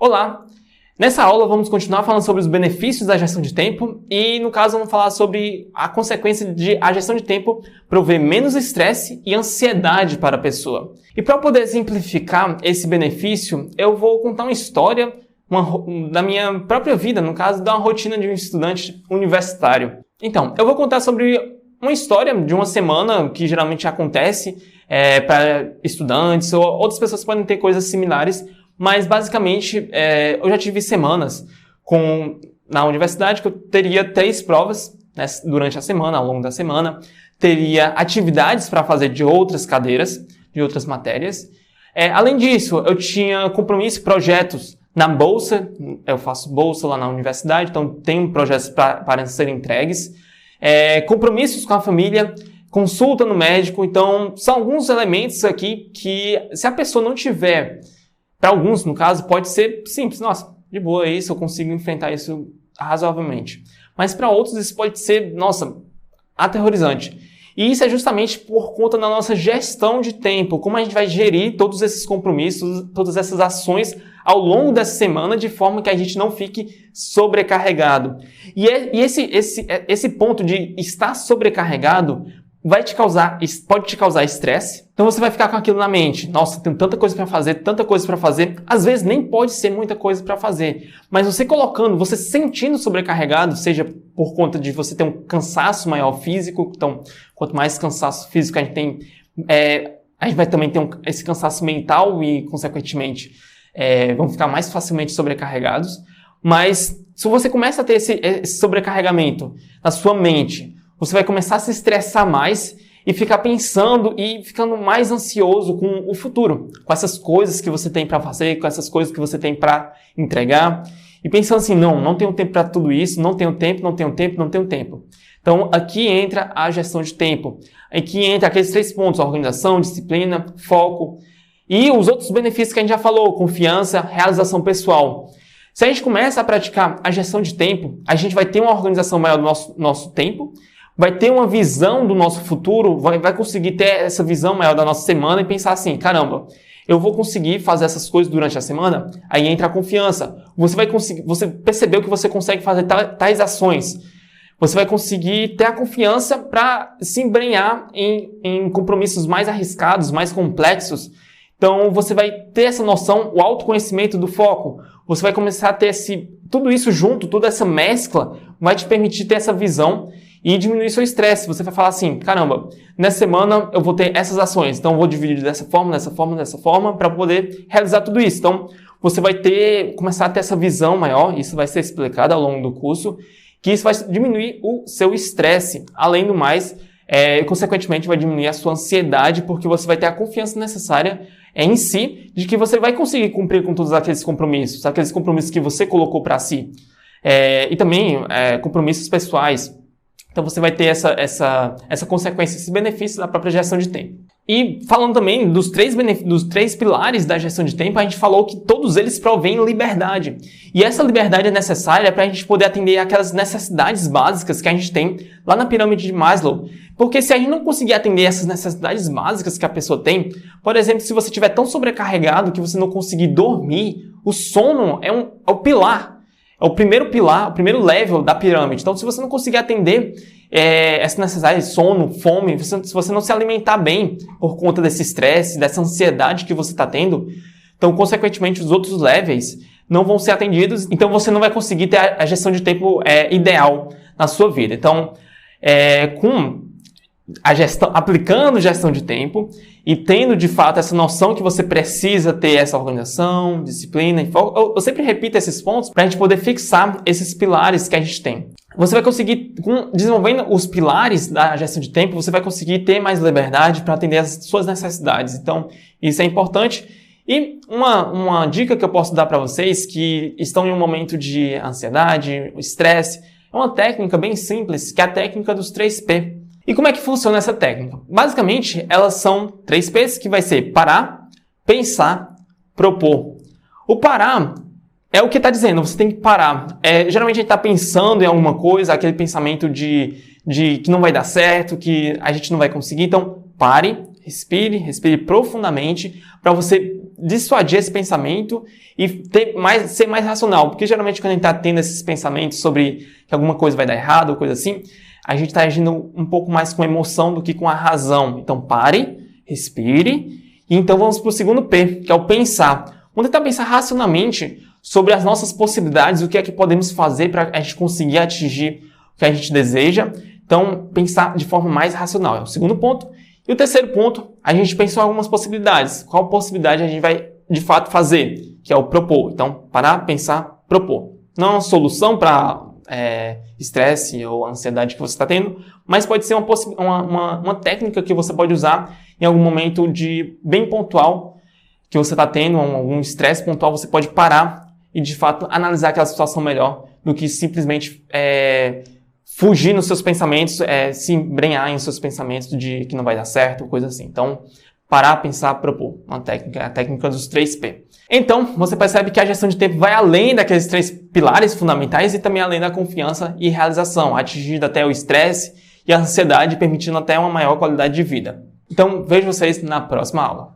Olá! Nessa aula vamos continuar falando sobre os benefícios da gestão de tempo e, no caso, vamos falar sobre a consequência de a gestão de tempo prover menos estresse e ansiedade para a pessoa. E para eu poder exemplificar esse benefício, eu vou contar uma história da minha própria vida, no caso, da rotina de um estudante universitário. Então, eu vou contar sobre uma história de uma semana que geralmente acontece para estudantes ou outras pessoas podem ter coisas similares, mas basicamente eu já tive semanas na universidade que eu teria 3 provas durante a semana, ao longo da semana, teria atividades para fazer de outras cadeiras, de outras matérias. Além disso, eu tinha compromissos, projetos na bolsa, eu faço bolsa lá na universidade, então tenho projetos para serem entregues, compromissos com a família, consulta no médico, então são alguns elementos aqui que se a pessoa não tiver, para alguns no caso pode ser simples, nossa, de boa isso, eu consigo enfrentar isso razoavelmente, mas para outros isso pode ser, nossa, aterrorizante. E isso é justamente por conta da nossa gestão de tempo, como a gente vai gerir todos esses compromissos, todas essas ações ao longo dessa semana, de forma que a gente não fique sobrecarregado. E esse ponto de estar sobrecarregado pode te causar estresse. Então você vai ficar com aquilo na mente. Nossa, tem tanta coisa para fazer, tanta coisa para fazer. Às vezes nem pode ser muita coisa para fazer. Mas você se sentindo sobrecarregado, seja por conta de você ter um cansaço maior físico. Então, quanto mais cansaço físico a gente tem, a gente vai também ter esse cansaço mental e, consequentemente, vão ficar mais facilmente sobrecarregados. Mas se você começa a ter esse sobrecarregamento na sua mente, você vai começar a se estressar mais e ficar pensando e ficando mais ansioso com o futuro, com essas coisas que você tem para fazer, com essas coisas que você tem para entregar, e pensando assim, não tenho tempo para tudo isso, não tenho tempo. Então, aqui entra a gestão de tempo. Aqui entra aqueles 3 pontos, organização, disciplina, foco, e os outros benefícios que a gente já falou, confiança, realização pessoal. Se a gente começa a praticar a gestão de tempo, a gente vai ter uma organização maior do nosso tempo, vai ter uma visão do nosso futuro, vai conseguir ter essa visão maior da nossa semana e pensar assim, caramba, eu vou conseguir fazer essas coisas durante a semana? Aí entra a confiança. Você percebeu que você consegue fazer tais ações. Você vai conseguir ter a confiança para se embrenhar em compromissos mais arriscados, mais complexos. Então, você vai ter essa noção, o autoconhecimento do foco. Você vai começar a ter tudo isso junto, toda essa mescla, vai te permitir ter essa visão e diminuir seu estresse. Você vai falar assim, caramba, nessa semana eu vou ter essas ações, então eu vou dividir dessa forma, para poder realizar tudo isso. Então, você vai começar a ter essa visão maior, isso vai ser explicado ao longo do curso, que isso vai diminuir o seu estresse. Além do mais, consequentemente vai diminuir a sua ansiedade, porque você vai ter a confiança necessária em si, de que você vai conseguir cumprir com todos aqueles compromissos que você colocou para si. E também compromissos pessoais. Então você vai ter essa consequência, esse benefício da própria gestão de tempo. E falando também dos 3 pilares da gestão de tempo, a gente falou que todos eles provêm liberdade. E essa liberdade é necessária para a gente poder atender aquelas necessidades básicas que a gente tem lá na pirâmide de Maslow. Porque se a gente não conseguir atender essas necessidades básicas que a pessoa tem, por exemplo, se você estiver tão sobrecarregado que você não conseguir dormir, o sono é o pilar. É o primeiro pilar, o primeiro level da pirâmide. Então, se você não conseguir atender essas necessidades, sono, fome, se você não se alimentar bem por conta desse estresse, dessa ansiedade que você está tendo, então, consequentemente, os outros levels não vão ser atendidos. Então, você não vai conseguir ter a gestão de tempo ideal na sua vida. Então, aplicando gestão de tempo e tendo de fato essa noção que você precisa ter essa organização, disciplina e foco. Eu sempre repito esses pontos para a gente poder fixar esses pilares que a gente tem. Você vai conseguir, desenvolvendo os pilares da gestão de tempo, você vai conseguir ter mais liberdade para atender as suas necessidades. Então, isso é importante. E uma dica que eu posso dar para vocês que estão em um momento de ansiedade, estresse, é uma técnica bem simples, que é a técnica dos 3P. E como é que funciona essa técnica? Basicamente, elas são 3 P's, que vai ser parar, pensar, propor. O parar é o que está dizendo, você tem que parar. Geralmente a gente está pensando em alguma coisa, aquele pensamento de que não vai dar certo, que a gente não vai conseguir. Então, pare, respire profundamente para você dissuadir esse pensamento e ser mais racional. Porque geralmente quando a gente está tendo esses pensamentos sobre que alguma coisa vai dar errado ou coisa assim, a gente está agindo um pouco mais com emoção do que com a razão. Então pare, respire e então vamos para o segundo P, que é o pensar. Vamos tentar pensar racionalmente sobre as nossas possibilidades, o que é que podemos fazer para a gente conseguir atingir o que a gente deseja. Então, pensar de forma mais racional é o segundo ponto. E o terceiro ponto, a gente pensou em algumas possibilidades. Qual possibilidade a gente vai, de fato, fazer? Que é o propor. Então, parar, pensar, propor. Não é uma solução para estresse ou ansiedade que você está tendo, mas pode ser uma técnica que você pode usar em algum momento bem pontual que você está tendo, algum estresse pontual, você pode parar e, de fato, analisar aquela situação melhor do que simplesmente fugir nos seus pensamentos, se embrenhar em seus pensamentos de que não vai dar certo, coisa assim. Então, parar, pensar, propor. Uma técnica, a técnica dos 3P. Então, você percebe que a gestão de tempo vai além daqueles 3 pilares fundamentais e também além da confiança e realização, atingindo até o estresse e a ansiedade, permitindo até uma maior qualidade de vida. Então, vejo vocês na próxima aula.